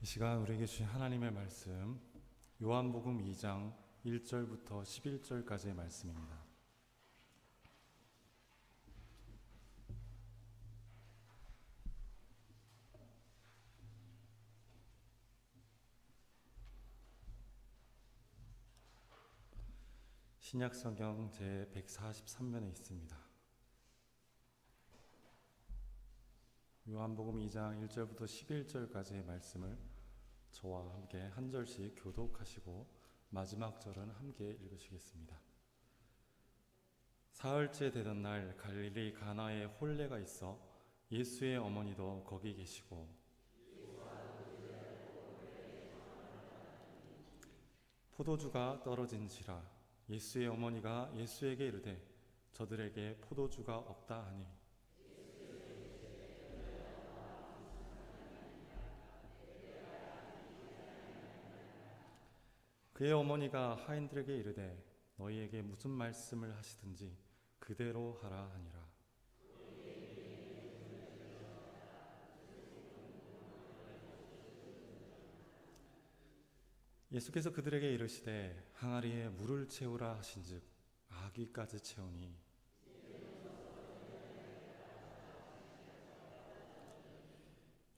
이 시간 우리에게 주신 하나님의 말씀 요한복음 2장 1절부터 11절까지의 말씀입니다. 신약성경 제 143면에 있습니다. 요한복음 2장 1절부터 11절까지의 말씀을 저와 함께 한 절씩 교독하시고 마지막 절은 함께 읽으시겠습니다. 사흘째 되던 날 갈릴리 가나에 혼례가 있어 예수의 어머니도 거기 계시고 포도주가 떨어진지라 예수의 어머니가 예수에게 이르되 저들에게 포도주가 없다 하니 그의 어머니가 하인들에게 이르되 너희에게 무슨 말씀을 하시든지 그대로 하라 하니라. 예수께서 그들에게 이르시되 항아리에 물을 채우라 하신즉 아귀까지 채우니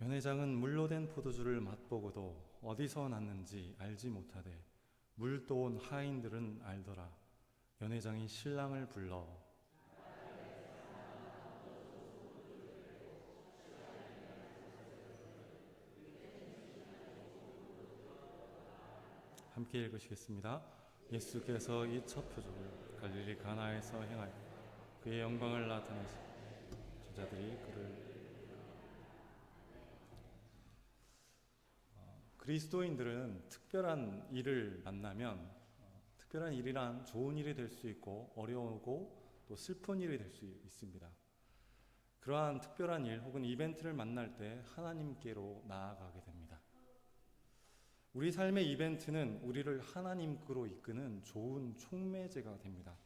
연회장은 물로 된 포도주를 맛보고도 어디서 났는지 알지 못하되 물도 온 하인들은 알더라. 연회장이 신랑을 불러 함께 읽으시겠습니다. 예수께서 이 첫 표적을 갈릴리 가나에서 행하여 그의 영광을 나타내시 제자들이 그를 그리스도인들은 특별한 일을 만나면 특별한 일이란 좋은 일이 될 수 있고 어려우고 또 슬픈 일이 될 수 있습니다. 그러한 특별한 일 혹은 이벤트를 만날 때 하나님께로 나아가게 됩니다. 우리 삶의 이벤트는 우리를 하나님께로 이끄는 좋은 촉매제가 됩니다.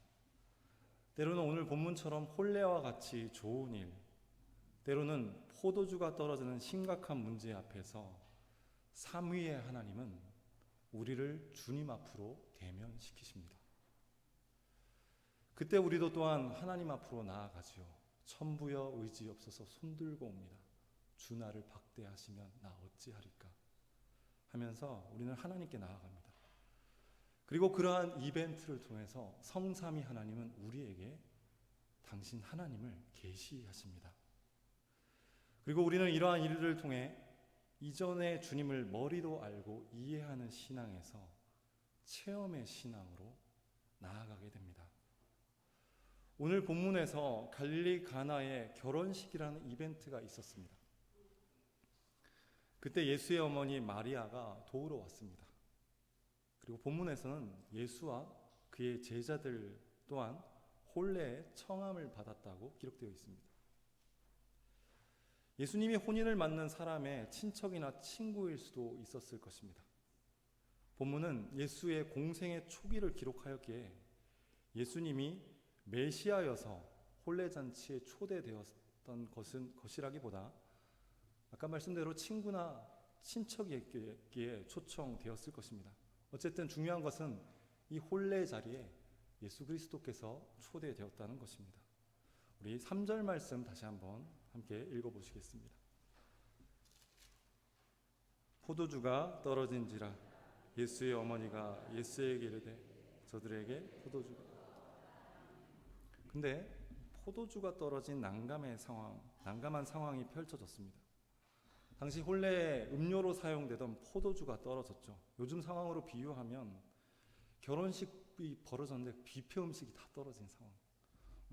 때로는 오늘 본문처럼 혼례와 같이 좋은 일, 때로는 포도주가 떨어지는 심각한 문제 앞에서 삼위의 하나님은 우리를 주님 앞으로 대면시키십니다. 그때 우리도 또한 하나님 앞으로 나아가지요. 천부여 의지없어서 손들고 옵니다. 주 나를 박대하시면 나 어찌하리까 하면서 우리는 하나님께 나아갑니다. 그리고 그러한 이벤트를 통해서 성삼위 하나님은 우리에게 당신 하나님을 계시하십니다. 그리고 우리는 이러한 일들을 통해 이전의 주님을 머리로 알고 이해하는 신앙에서 체험의 신앙으로 나아가게 됩니다. 오늘 본문에서 갈릴리 가나에 결혼식이라는 이벤트가 있었습니다. 그때 예수의 어머니 마리아가 도우러 왔습니다. 그리고 본문에서는 예수와 그의 제자들 또한 혼례의 청함을 받았다고 기록되어 있습니다. 예수님이 혼인을 맞는 사람의 친척이나 친구일 수도 있었을 것입니다. 본문은 예수의 공생의 초기를 기록하였기에 예수님이 메시아여서 혼례잔치에 초대되었던 것이라기보다 아까 말씀대로 친구나 친척이었기에 초청되었을 것입니다. 어쨌든 중요한 것은 이 혼례 자리에 예수 그리스도께서 초대되었다는 것입니다. 우리 3절 말씀 다시 한번 함께 읽어보시겠습니다. 포도주가 떨어진지라 예수의 어머니가 예수에게 이르되 저들에게 포도주가 근데 포도주가 떨어진 난감한 상황이 펼쳐졌습니다. 당시 혼례에 음료로 사용되던 포도주가 떨어졌죠. 요즘 상황으로 비유하면 결혼식이 벌어졌는데 뷔페 음식이 다 떨어진 상황.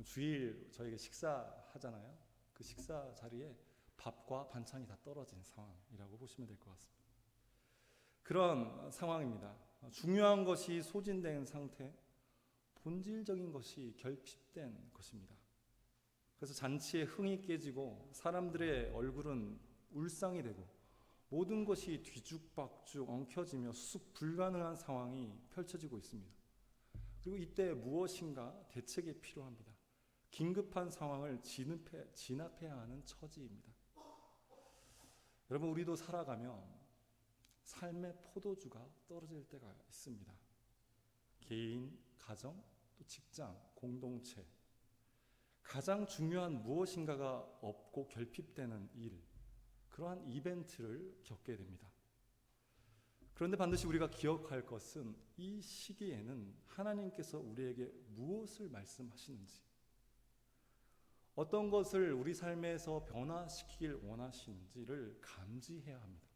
주일 저희가 식사하잖아요. 그 식사 자리에 밥과 반찬이 다 떨어진 상황이라고 보시면 될 것 같습니다. 그런 상황입니다. 중요한 것이 소진된 상태, 본질적인 것이 결핍된 것입니다. 그래서 잔치의 흥이 깨지고 사람들의 얼굴은 울상이 되고 모든 것이 뒤죽박죽 엉켜지며 수습 불가능한 상황이 펼쳐지고 있습니다. 그리고 이때 무엇인가 대책이 필요합니다. 긴급한 상황을 진압해야 하는 처지입니다. 여러분, 우리도 살아가며 삶의 포도주가 떨어질 때가 있습니다. 개인, 가정, 또 직장, 공동체, 가장 중요한 무엇인가가 없고 결핍되는 일, 그러한 이벤트를 겪게 됩니다. 그런데 반드시 우리가 기억할 것은 이 시기에는 하나님께서 우리에게 무엇을 말씀하시는지, 어떤 것을 우리 삶에서 변화시키길 원하시는지를 감지해야 합니다.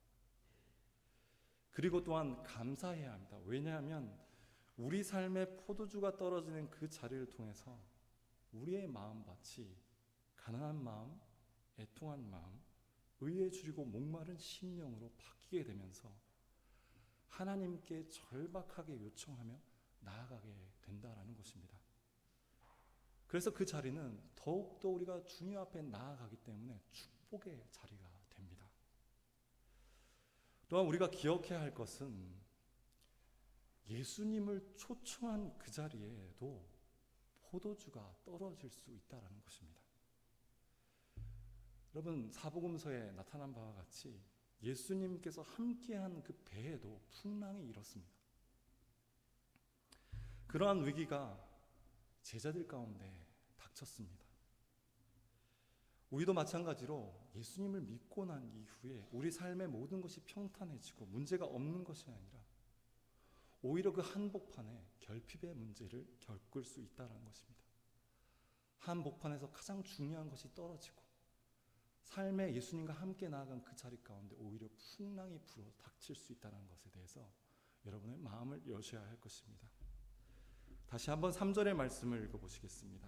그리고 또한 감사해야 합니다. 왜냐하면 우리 삶의 포도주가 떨어지는 그 자리를 통해서 우리의 마음밭이 가난한 마음, 애통한 마음, 의에 줄이고 목마른 심령으로 바뀌게 되면서 하나님께 절박하게 요청하며 나아가게 된다라는 것입니다. 그래서 그 자리는 더욱더 우리가 주님 앞에 나아가기 때문에 축복의 자리가 됩니다. 또한 우리가 기억해야 할 것은 예수님을 초청한 그 자리에도 포도주가 떨어질 수 있다는 것입니다. 여러분, 사복음서에 나타난 바와 같이 예수님께서 함께한 그 배에도 풍랑이 일었습니다. 그러한 위기가 제자들 가운데 닥쳤습니다. 우리도 마찬가지로 예수님을 믿고 난 이후에 우리 삶의 모든 것이 평탄해지고 문제가 없는 것이 아니라 오히려 그 한복판에 결핍의 문제를 겪을 수 있다는 것입니다. 한복판에서 가장 중요한 것이 떨어지고 삶에 예수님과 함께 나아간 그 자리 가운데 오히려 풍랑이 불어 닥칠 수 있다는 것에 대해서 여러분의 마음을 여셔야 할 것입니다. 다시 한번 3절의 말씀을 읽어보시겠습니다.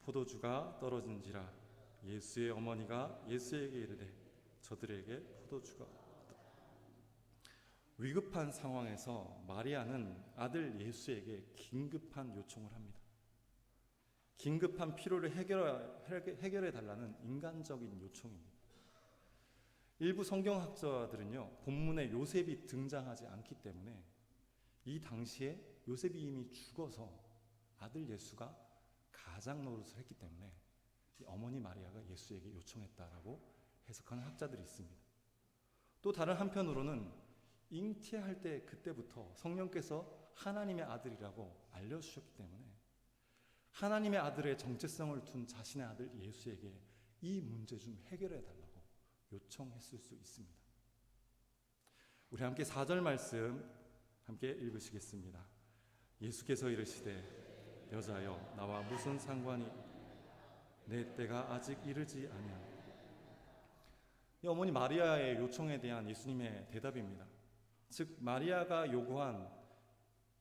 포도주가 떨어진지라 예수의 어머니가 예수에게 이르되 저들에게 포도주가 없다. 위급한 상황에서 마리아는 아들 예수에게 긴급한 요청을 합니다. 긴급한 필요를 해결해 달라는 인간적인 요청입니다. 일부 성경학자들은요, 본문에 요셉이 등장하지 않기 때문에 이 당시에 요셉이 이미 죽어서 아들 예수가 가장 노릇을 했기 때문에 어머니 마리아가 예수에게 요청했다라고 해석하는 학자들이 있습니다. 또 다른 한편으로는 잉태할 때 그때부터 성령께서 하나님의 아들이라고 알려주셨기 때문에 하나님의 아들의 정체성을 둔 자신의 아들 예수에게 이 문제 좀 해결해 달라고 요청했을 수 있습니다. 우리 함께 4절 말씀 함께 읽으시겠습니다. 예수께서 이르시되 여자여 나와 무슨 상관이 내 때가 아직 이르지 아니하니. 이 어머니 마리아의 요청에 대한 예수님의 대답입니다. 즉 마리아가 요구한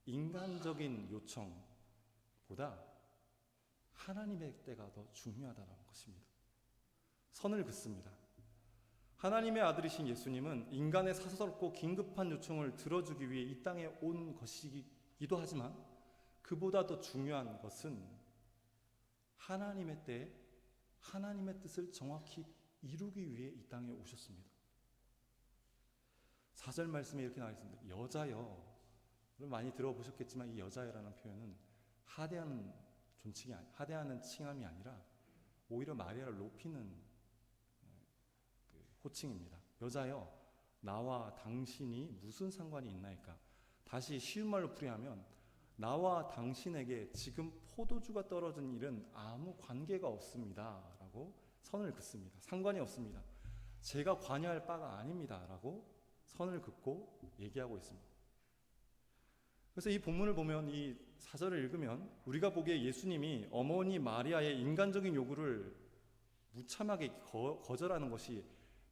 인간적인 요청보다 하나님의 때가 더 중요하다는 것입니다. 선을 긋습니다. 하나님의 아들이신 예수님은 인간의 사사롭고 긴급한 요청을 들어주기 위해 이 땅에 온 것이기도 하지만 그보다 더 중요한 것은 하나님의 때에 하나님의 뜻을 정확히 이루기 위해 이 땅에 오셨습니다. 4절 말씀에 이렇게 나와 있습니다. 여자여. 많이 들어보셨겠지만 이 여자여라는 표현은 하대하는 칭함이 아니라 오히려 마리아를 높이는 호칭입니다. 여자여, 나와 당신이 무슨 상관이 있나이까? 다시 쉬운 말로 풀이하면 나와 당신에게 지금 포도주가 떨어진 일은 아무 관계가 없습니다 라고 선을 긋습니다. 상관이 없습니다. 제가 관여할 바가 아닙니다 라고 선을 긋고 얘기하고 있습니다. 그래서 이 본문을 보면 이 4절을 읽으면 우리가 보기에 예수님이 어머니 마리아의 인간적인 요구를 무참하게 거절하는 것이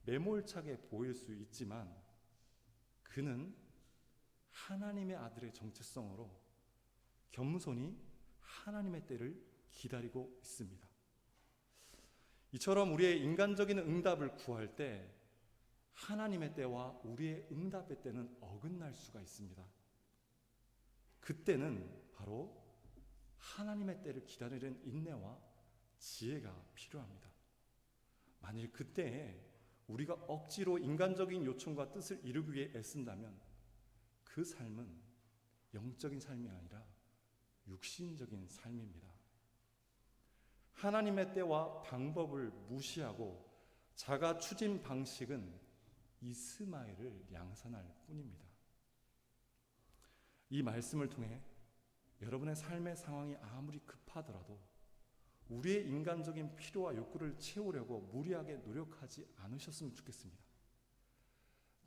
매몰차게 보일 수 있지만 그는 하나님의 아들의 정체성으로 겸손히 하나님의 때를 기다리고 있습니다. 이처럼 우리의 인간적인 응답을 구할 때 하나님의 때와 우리의 응답의 때는 어긋날 수가 있습니다. 그때는 바로 하나님의 때를 기다리는 인내와 지혜가 필요합니다. 만일 그때에 우리가 억지로 인간적인 요청과 뜻을 이루기 위해 애쓴다면 그 삶은 영적인 삶이 아니라 육신적인 삶입니다. 하나님의 때와 방법을 무시하고 자가 추진 방식은 이스마엘을 양산할 뿐입니다. 이 말씀을 통해 여러분의 삶의 상황이 아무리 급하더라도 우리의 인간적인 필요와 욕구를 채우려고 무리하게 노력하지 않으셨으면 좋겠습니다.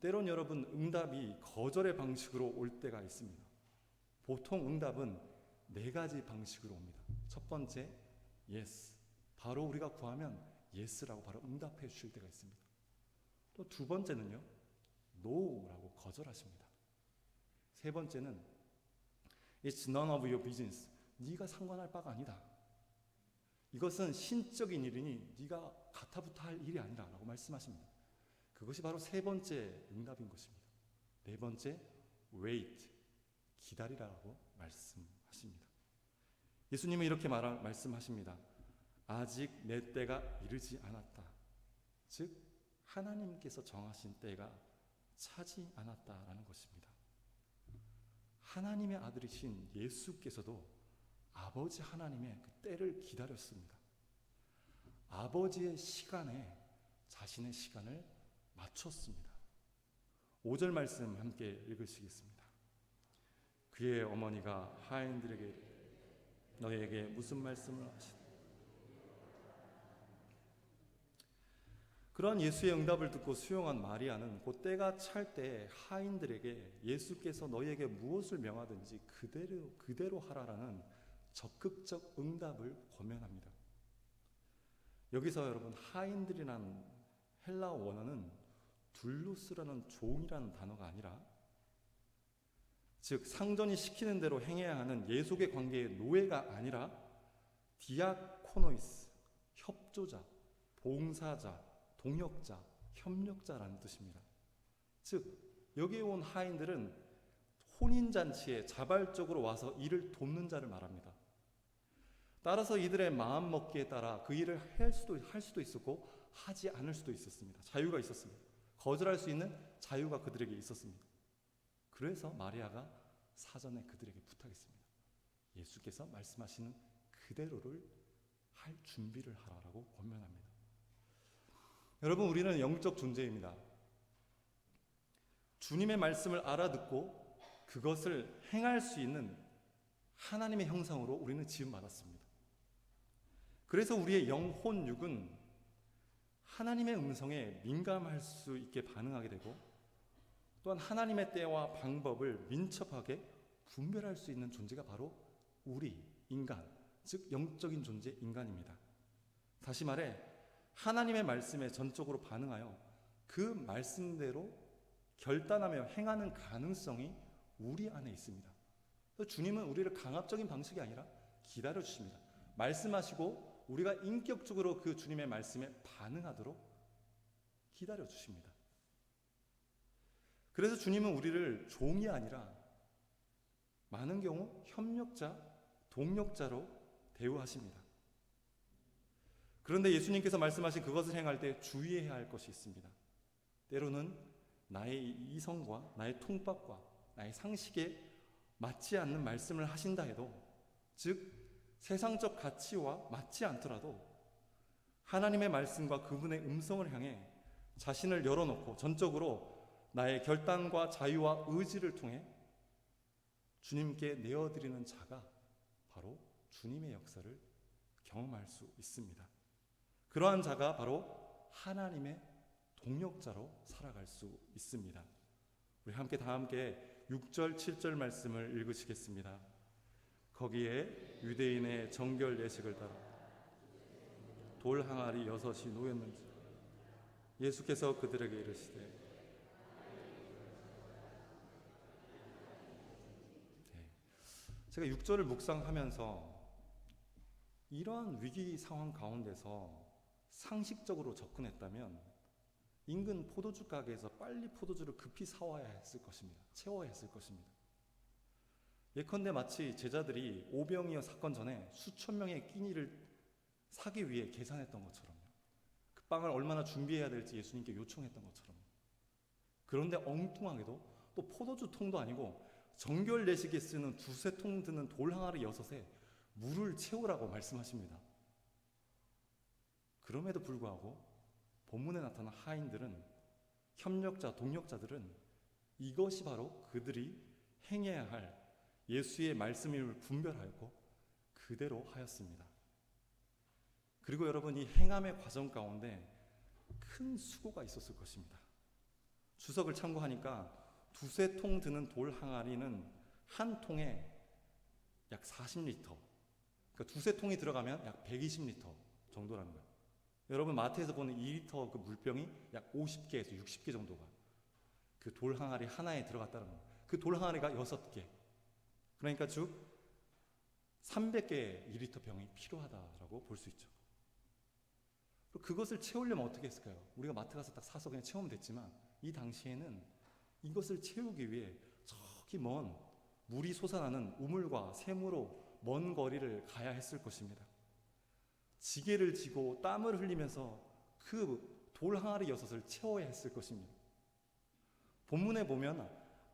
때론 여러분, 응답이 거절의 방식으로 올 때가 있습니다. 보통 응답은 4가지 방식으로 옵니다. 첫 번째, yes. 바로 우리가 구하면 yes라고 바로 응답해 주실 때가 있습니다. 또 2번째는요, no라고 거절하십니다. 3번째는 it's none of your business. 네가 상관할 바가 아니다. 이것은 신적인 일이니 네가 가타부타 할 일이 아니라 라고 말씀하십니다. 그것이 바로 3번째 응답인 것입니다. 4번째, wait. 기다리라고 말씀하십니다. 예수님은 이렇게 말씀하십니다. 아직 내 때가 이르지 않았다. 즉 하나님께서 정하신 때가 차지 않았다라는 것입니다. 하나님의 아들이신 예수께서도 아버지 하나님의 그 때를 기다렸습니다. 아버지의 시간에 자신의 시간을 맞췄습니다. 5절 말씀 함께 읽으시겠습니다. 그의 어머니가 하인들에게 너희에게 무슨 말씀을 하시나? 그러한 예수의 응답을 듣고 수용한 마리아는 곧 때가 찰 때 하인들에게 예수께서 너희에게 무엇을 명하든지 그대로 하라라는 적극적 응답을 권면합니다. 여기서 여러분, 하인들이란 헬라어 원어는 둘루스라는 종이라는 단어가 아니라, 즉 상전이 시키는 대로 행해야 하는 예속의 관계의 노예가 아니라 디아코노이스, 협조자, 봉사자, 동역자, 협력자라는 뜻입니다. 즉 여기에 온 하인들은 혼인잔치에 자발적으로 와서 일을 돕는 자를 말합니다. 따라서 이들의 마음먹기에 따라 그 일을 할 수도 있었고 하지 않을 수도 있었습니다. 자유가 있었습니다. 거절할 수 있는 자유가 그들에게 있었습니다. 그래서 마리아가 사전에 그들에게 부탁했습니다. 예수께서 말씀하시는 그대로를 할 준비를 하라고 권면합니다. 여러분, 우리는 영적 존재입니다. 주님의 말씀을 알아듣고 그것을 행할 수 있는 하나님의 형상으로 우리는 지음받았습니다. 그래서 우리의 영혼 육은 하나님의 음성에 민감할 수 있게 반응하게 되고, 또한 하나님의 때와 방법을 민첩하게 분별할 수 있는 존재가 바로 우리 인간, 즉 영적인 존재 인간입니다. 다시 말해 하나님의 말씀에 전적으로 반응하여 그 말씀대로 결단하며 행하는 가능성이 우리 안에 있습니다. 주님은 우리를 강압적인 방식이 아니라 기다려 주십니다. 말씀하시고 우리가 인격적으로 그 주님의 말씀에 반응하도록 기다려 주십니다. 그래서 주님은 우리를 종이 아니라 많은 경우 협력자, 동력자로 대우하십니다. 그런데 예수님께서 말씀하신 그것을 행할 때 주의해야 할 것이 있습니다. 때로는 나의 이성과 나의 통밥과 나의 상식에 맞지 않는 말씀을 하신다 해도, 즉 세상적 가치와 맞지 않더라도 하나님의 말씀과 그분의 음성을 향해 자신을 열어놓고 전적으로 나의 결단과 자유와 의지를 통해 주님께 내어드리는 자가 바로 주님의 역사를 경험할 수 있습니다. 그러한 자가 바로 하나님의 동력자로 살아갈 수 있습니다. 우리 다 함께 6절, 7절 말씀을 읽으시겠습니다. 거기에 유대인의 정결 예식을 따라 돌 항아리 6이 놓였는지 예수께서 그들에게 이르시되, 제가 6절을 묵상하면서 이러한 위기 상황 가운데서 상식적으로 접근했다면 인근 포도주 가게에서 빨리 포도주를 급히 사와야 했을 것입니다. 채워야 했을 것입니다. 예컨대 마치 제자들이 오병이어 사건 전에 수천 명의 끼니를 사기 위해 계산했던 것처럼요. 그 빵을 얼마나 준비해야 될지 예수님께 요청했던 것처럼. 그런데 엉뚱하게도 또 포도주 통도 아니고 정결 내시기에 쓰는 2-3통 드는 돌 항아리 6에 물을 채우라고 말씀하십니다. 그럼에도 불구하고 본문에 나타난 하인들은 협력자, 동력자들은 이것이 바로 그들이 행해야 할 예수의 말씀임을 분별하였고 그대로 하였습니다. 그리고 여러분, 이 행함의 과정 가운데 큰 수고가 있었을 것입니다. 주석을 참고하니까 2-3통 드는 돌 항아리는 한 통에 약 40리터, 그러니까 2-3통이 들어가면 약 120리터 정도라는 거예요. 여러분, 마트에서 보는 2리터 그 물병이 약 50개에서 60개 정도가 그 돌 항아리 하나에 들어갔다는 거예요. 그 돌 항아리가 6개, 그러니까 즉 300개의 2리터 병이 필요하다라고 볼 수 있죠. 그것을 채우려면 어떻게 했을까요? 우리가 마트 가서 딱 사서 그냥 채우면 됐지만 이 당시에는 이것을 채우기 위해 저기 먼 물이 솟아나는 우물과 샘으로 먼 거리를 가야 했을 것입니다. 지게를 지고 땀을 흘리면서 그 돌 항아리 6을 채워야 했을 것입니다. 본문에 보면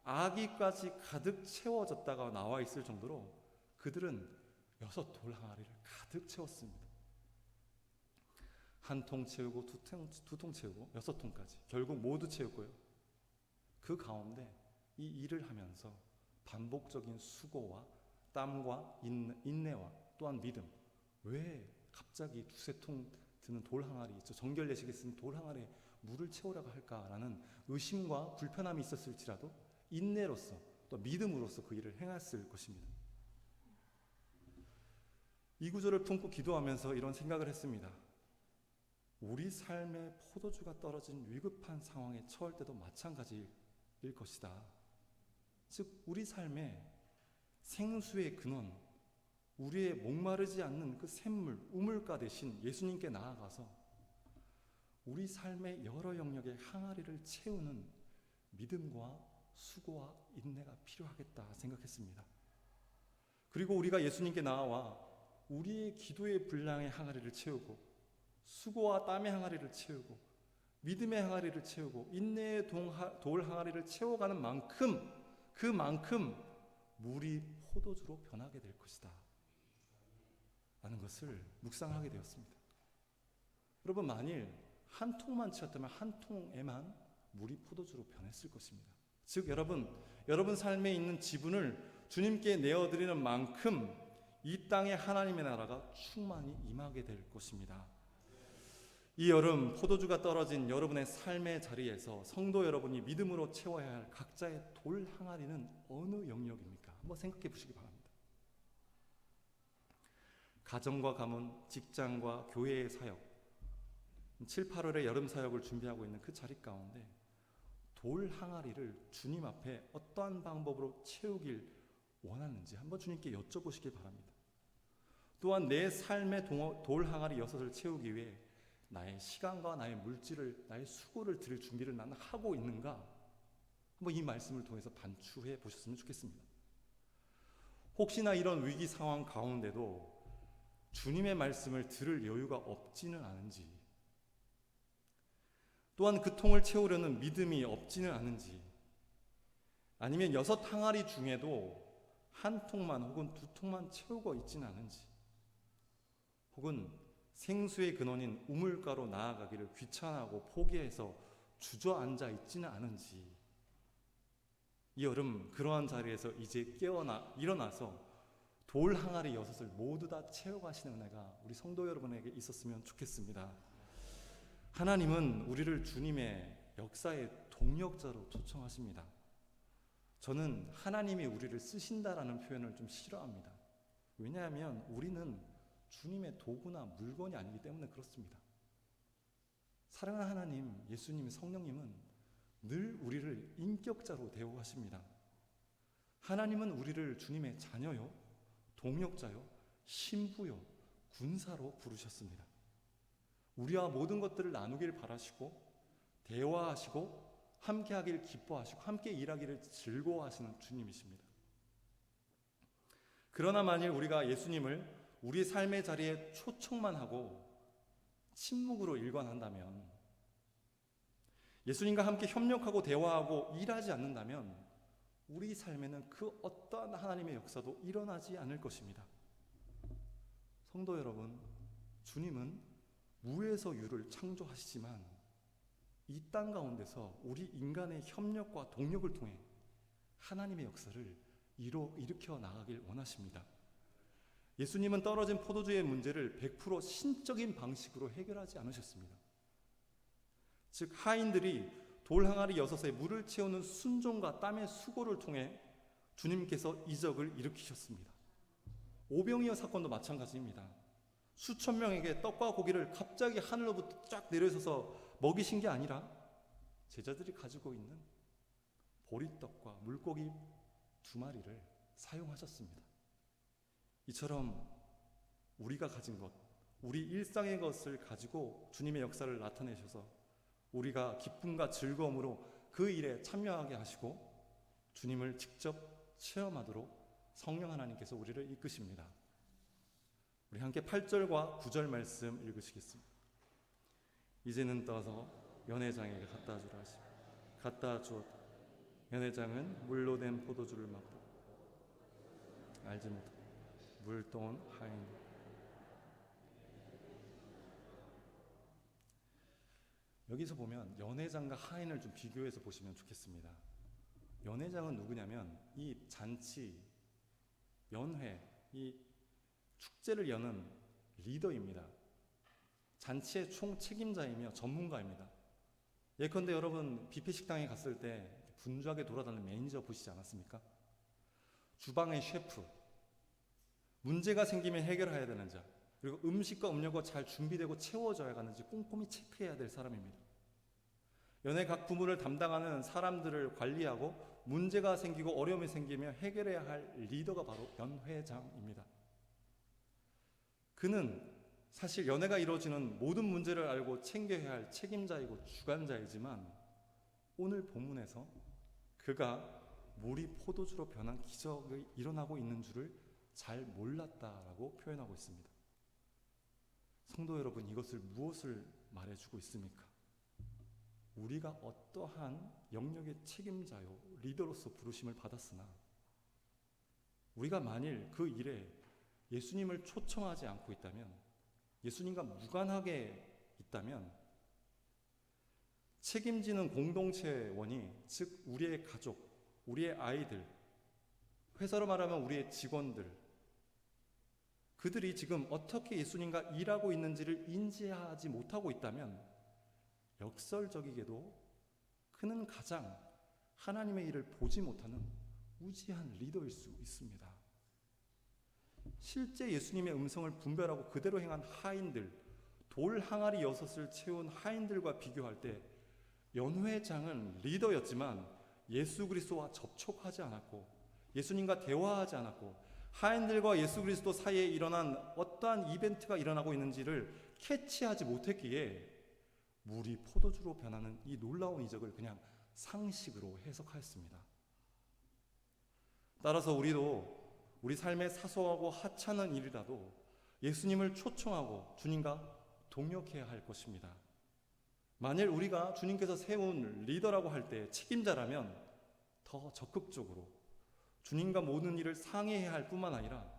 아기까지 가득 채워졌다가 나와 있을 정도로 그들은 6 돌 항아리를 가득 채웠습니다. 한 통 채우고 두 통 채우고 6통까지 결국 모두 채웠고요. 그 가운데 이 일을 하면서 반복적인 수고와 땀과 인내와 또한 믿음, 왜 갑자기 2-3통 드는 돌 항아리, 정결 예식에 쓰는 돌 항아리에 물을 채우라고 할까라는 의심과 불편함이 있었을지라도 인내로서 또 믿음으로써 그 일을 행했을 것입니다. 이 구절을 품고 기도하면서 이런 생각을 했습니다. 우리 삶의 포도주가 떨어진 위급한 상황에 처할 때도 마찬가지일 것이다. 즉 우리 삶의 생수의 근원, 우리의 목마르지 않는 그 샘물, 우물가 대신 예수님께 나아가서 우리 삶의 여러 영역의 항아리를 채우는 믿음과 수고와 인내가 필요하겠다 생각했습니다. 그리고 우리가 예수님께 나아와 우리의 기도의 분량의 항아리를 채우고 수고와 땀의 항아리를 채우고 믿음의 항아리를 채우고 인내의 돌 항아리를 채워가는 만큼 그만큼 물이 포도주로 변하게 될 것이다 라는 것을 묵상하게 되었습니다. 여러분, 만일 한 통만 채웠다면 한 통에만 물이 포도주로 변했을 것입니다. 즉 여러분 삶에 있는 지분을 주님께 내어드리는 만큼 이 땅에 하나님의 나라가 충만히 임하게 될 것입니다. 이 여름 포도주가 떨어진 여러분의 삶의 자리에서 성도 여러분이 믿음으로 채워야 할 각자의 돌 항아리는 어느 영역입니까? 한번 생각해 보시기 바랍니다. 가정과 가문, 직장과 교회의 사역, 7, 8월에 여름 사역을 준비하고 있는 그 자리 가운데 돌 항아리를 주님 앞에 어떠한 방법으로 채우길 원하는지 한번 주님께 여쭤보시길 바랍니다. 또한 내 삶의 돌 항아리 6을 채우기 위해 나의 시간과 나의 물질을, 나의 수고를 드릴 준비를 나는 하고 있는가? 한번 이 말씀을 통해서 반추해 보셨으면 좋겠습니다. 혹시나 이런 위기 상황 가운데도 주님의 말씀을 들을 여유가 없지는 않은지, 또한 그 통을 채우려는 믿음이 없지는 않은지, 아니면 6 항아리 중에도 한 통만 혹은 2통만 채우고 있지는 않은지, 혹은 생수의 근원인 우물가로 나아가기를 귀찮아하고 포기해서 주저앉아 있지는 않은지, 이 여름 그러한 자리에서 이제 일어나서 돌 항아리 6을 모두 다 채워가시는 은혜가 우리 성도 여러분에게 있었으면 좋겠습니다. 하나님은 우리를 주님의 역사의 동력자로 초청하십니다. 저는 하나님이 우리를 쓰신다라는 표현을 좀 싫어합니다. 왜냐하면 우리는 주님의 도구나 물건이 아니기 때문에 그렇습니다. 사랑하는 하나님, 예수님, 성령님은 늘 우리를 인격자로 대우하십니다. 하나님은 우리를 주님의 자녀요, 동역자요, 신부요, 군사로 부르셨습니다. 우리와 모든 것들을 나누길 바라시고 대화하시고 함께 하길 기뻐하시고 함께 일하기를 즐거워하시는 주님이십니다. 그러나 만일 우리가 예수님을 우리 삶의 자리에 초청만 하고 침묵으로 일관한다면, 예수님과 함께 협력하고 대화하고 일하지 않는다면 우리 삶에는 그 어떠한 하나님의 역사도 일어나지 않을 것입니다. 성도 여러분, 주님은 무에서 유를 창조하시지만 이 땅 가운데서 우리 인간의 협력과 동력을 통해 하나님의 역사를 일으켜 나가길 원하십니다. 예수님은 떨어진 포도주의 문제를 100% 신적인 방식으로 해결하지 않으셨습니다. 즉 하인들이 돌 항아리 6에 물을 채우는 순종과 땀의 수고를 통해 주님께서 이적을 일으키셨습니다. 오병이어 사건도 마찬가지입니다. 수천 명에게 떡과 고기를 갑자기 하늘로부터 쫙 내려서서 먹이신 게 아니라 제자들이 가지고 있는 보리떡과 물고기 2마리를 사용하셨습니다. 이처럼 우리가 가진 것, 우리 일상의 것을 가지고 주님의 역사를 나타내셔서 우리가 기쁨과 즐거움으로 그 일에 참여하게 하시고 주님을 직접 체험하도록 성령 하나님께서 우리를 이끄십니다. 우리 함께 8절과 9절 말씀 읽으시겠습니다. 이제는 떠서 연회장에게 갖다 주라 하시고 갖다 주었다. 연회장은 물로 된 포도주를 맛보고 알지 못하고 물동은 하인. 여기서 보면 연회장과 하인을 좀 비교해서 보시면 좋겠습니다. 연회장은 누구냐면 이 잔치, 연회, 이 축제를 여는 리더입니다. 잔치의 총 책임자이며 전문가입니다. 예컨대 여러분 뷔페 식당에 갔을 때 분주하게 돌아다니는 매니저 보시지 않았습니까? 주방의 셰프, 문제가 생기면 해결해야 되는 자, 그리고 음식과 음료가 잘 준비되고 채워져야 하는지 꼼꼼히 체크해야 될 사람입니다. 연회 각 부문을 담당하는 사람들을 관리하고 문제가 생기고 어려움이 생기면 해결해야 할 리더가 바로 연회장입니다. 그는 사실 연회가 이루어지는 모든 문제를 알고 챙겨야 할 책임자이고 주관자이지만 오늘 본문에서 그가 물이 포도주로 변한 기적이 일어나고 있는 줄을 잘 몰랐다라고 표현하고 있습니다. 성도 여러분, 이것을 무엇을 말해주고 있습니까? 우리가 어떠한 영역의 책임자요 리더로서 부르심을 받았으나 우리가 만일 그 일에 예수님을 초청하지 않고 있다면, 예수님과 무관하게 있다면 책임지는 공동체원이, 즉 우리의 가족, 우리의 아이들, 회사로 말하면 우리의 직원들, 그들이 지금 어떻게 예수님과 일하고 있는지를 인지하지 못하고 있다면 역설적이게도 그는 가장 하나님의 일을 보지 못하는 무지한 리더일 수 있습니다. 실제 예수님의 음성을 분별하고 그대로 행한 하인들, 돌 항아리 6을 채운 하인들과 비교할 때 연회장은 리더였지만 예수 그리스도와 접촉하지 않았고 예수님과 대화하지 않았고 하인들과 예수 그리스도 사이에 일어난 어떠한 이벤트가 일어나고 있는지를 캐치하지 못했기에 물이 포도주로 변하는 이 놀라운 이적을 그냥 상식으로 해석하였습니다. 따라서 우리도 우리 삶의 사소하고 하찮은 일이라도 예수님을 초청하고 주님과 동역해야 할 것입니다. 만일 우리가 주님께서 세운 리더라고 할 때 책임자라면 더 적극적으로 주님과 모든 일을 상의해야 할 뿐만 아니라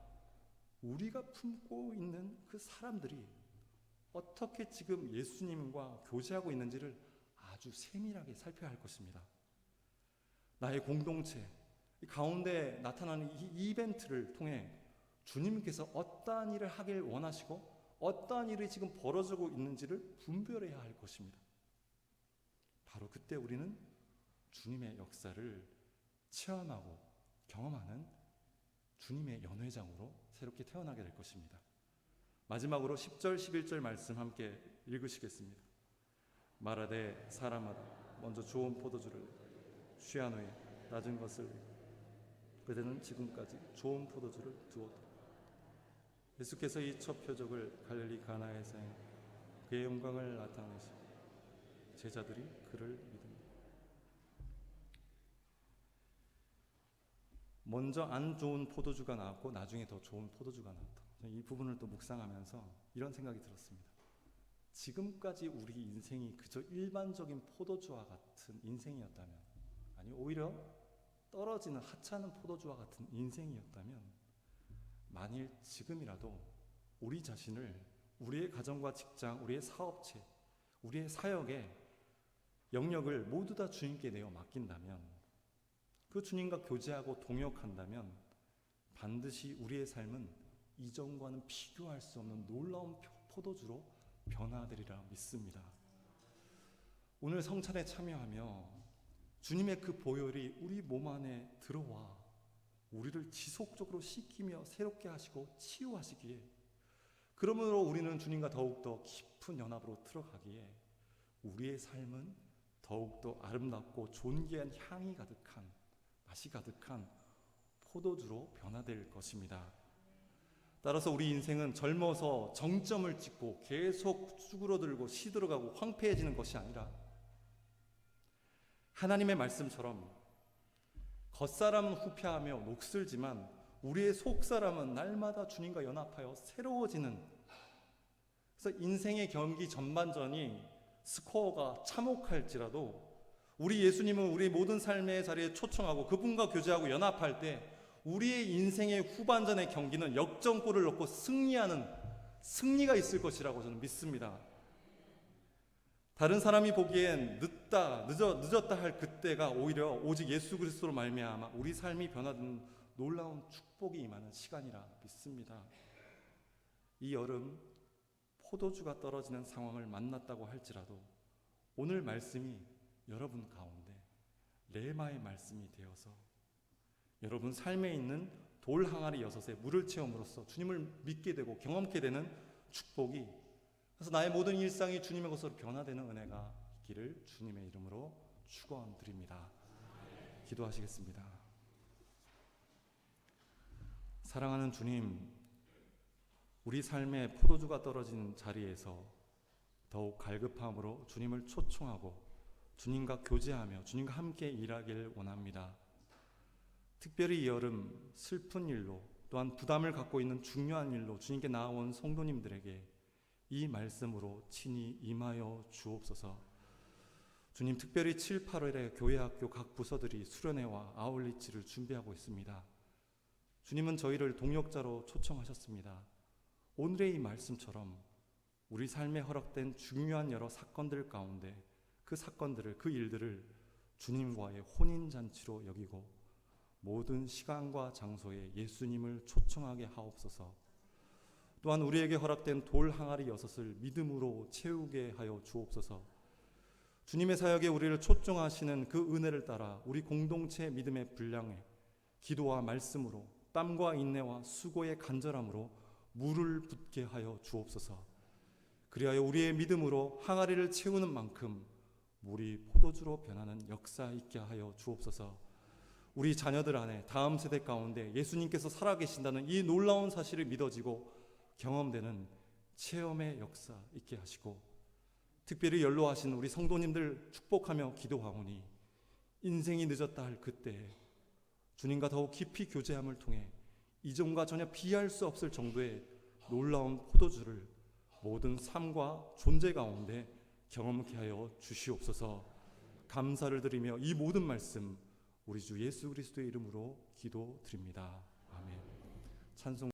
우리가 품고 있는 그 사람들이 어떻게 지금 예수님과 교제하고 있는지를 아주 세밀하게 살펴야 할 것입니다. 나의 공동체 가운데 나타나는 이 이벤트를 통해 주님께서 어떠한 일을 하길 원하시고 어떠한 일이 지금 벌어지고 있는지를 분별해야 할 것입니다. 바로 그때 우리는 주님의 역사를 체험하고 경험하는 주님의 연회장으로 새롭게 태어나게 될 것입니다. 마지막으로 10절 11절 말씀 함께 읽으시겠습니다. 말하되 사람마다 먼저 좋은 포도주를 취한 후에 낮은 것을 그대는 지금까지 좋은 포도주를 두었다. 예수께서 이 첫 표적을 갈릴리 가나에서 그의 영광을 나타내시고 제자들이 그를 믿습니다. 먼저 안 좋은 포도주가 나왔고 나중에 더 좋은 포도주가 나왔다. 이 부분을 또 묵상하면서 이런 생각이 들었습니다. 지금까지 우리 인생이 그저 일반적인 포도주와 같은 인생이었다면, 아니 오히려 떨어지는 하찮은 포도주와 같은 인생이었다면, 만일 지금이라도 우리 자신을 우리의 가정과 직장, 우리의 사업체, 우리의 사역에 영역을 모두 다 주님께 내어 맡긴다면, 그 주님과 교제하고 동역한다면 반드시 우리의 삶은 이전과는 비교할 수 없는 놀라운 포도주로 변화되리라 믿습니다. 오늘 성찬에 참여하며 주님의 그 보혈이 우리 몸 안에 들어와 우리를 지속적으로 씻기며 새롭게 하시고 치유하시기에, 그러므로 우리는 주님과 더욱더 깊은 연합으로 들어가기에 우리의 삶은 더욱더 아름답고 존귀한 향이 가득한, 맛이 가득한 포도주로 변화될 것입니다. 따라서 우리 인생은 젊어서 정점을 찍고 계속 쭈그러들고 시들어가고 황폐해지는 것이 아니라, 하나님의 말씀처럼 겉사람은 후패하며 녹슬지만 우리의 속사람은 날마다 주님과 연합하여 새로워지는, 그래서 인생의 경기 전반전이 스코어가 참혹할지라도 우리 예수님은 우리 모든 삶의 자리에 초청하고 그분과 교제하고 연합할 때 우리의 인생의 후반전의 경기는 역전골을 넣고 승리하는 승리가 있을 것이라고 저는 믿습니다. 다른 사람이 보기엔 늦었다 할 그때가 오히려 오직 예수 그리스도로 말미암아 우리 삶이 변화되는 놀라운 축복이 임하는 시간이라 믿습니다. 이 여름 포도주가 떨어지는 상황을 만났다고 할지라도 오늘 말씀이 여러분 가운데 레마의 말씀이 되어서 여러분 삶에 있는 돌 항아리 6에 물을 채움으로써 주님을 믿게 되고 경험케 되는 축복이, 그래서 나의 모든 일상이 주님의 것으로 변화되는 은혜가 있기를 주님의 이름으로 축원드립니다. 기도하시겠습니다. 사랑하는 주님, 우리 삶의 포도주가 떨어진 자리에서 더욱 갈급함으로 주님을 초청하고 주님과 교제하며 주님과 함께 일하길 원합니다. 특별히 이 여름 슬픈 일로, 또한 부담을 갖고 있는 중요한 일로 주님께 나아온 성도님들에게 이 말씀으로 친히 임하여 주옵소서. 주님, 특별히 7, 8월에 교회학교 각 부서들이 수련회와 아울리치를 준비하고 있습니다. 주님은 저희를 동역자로 초청하셨습니다. 오늘의 이 말씀처럼 우리 삶에 허락된 중요한 여러 사건들 가운데 그 사건들을, 그 일들을 주님과의 혼인잔치로 여기고 모든 시간과 장소에 예수님을 초청하게 하옵소서. 또한 우리에게 허락된 돌 항아리 6을 믿음으로 채우게 하여 주옵소서. 주님의 사역에 우리를 초청하시는 그 은혜를 따라 우리 공동체 믿음의 분량에 기도와 말씀으로, 땀과 인내와 수고의 간절함으로 물을 붓게 하여 주옵소서. 그리하여 우리의 믿음으로 항아리를 채우는 만큼 물이 포도주로 변하는 역사 있게 하여 주옵소서. 우리 자녀들 안에 다음 세대 가운데 예수님께서 살아계신다는 이 놀라운 사실을 믿어지고 경험되는 체험의 역사 있게 하시고, 특별히 연로하신 우리 성도님들 축복하며 기도하오니 인생이 늦었다 할 그때에 주님과 더욱 깊이 교제함을 통해 이전과 전혀 비할 수 없을 정도의 놀라운 포도주를 모든 삶과 존재 가운데 경험케 하여 주시옵소서. 감사를 드리며 이 모든 말씀 우리 주 예수 그리스도의 이름으로 기도드립니다. 아멘. 찬송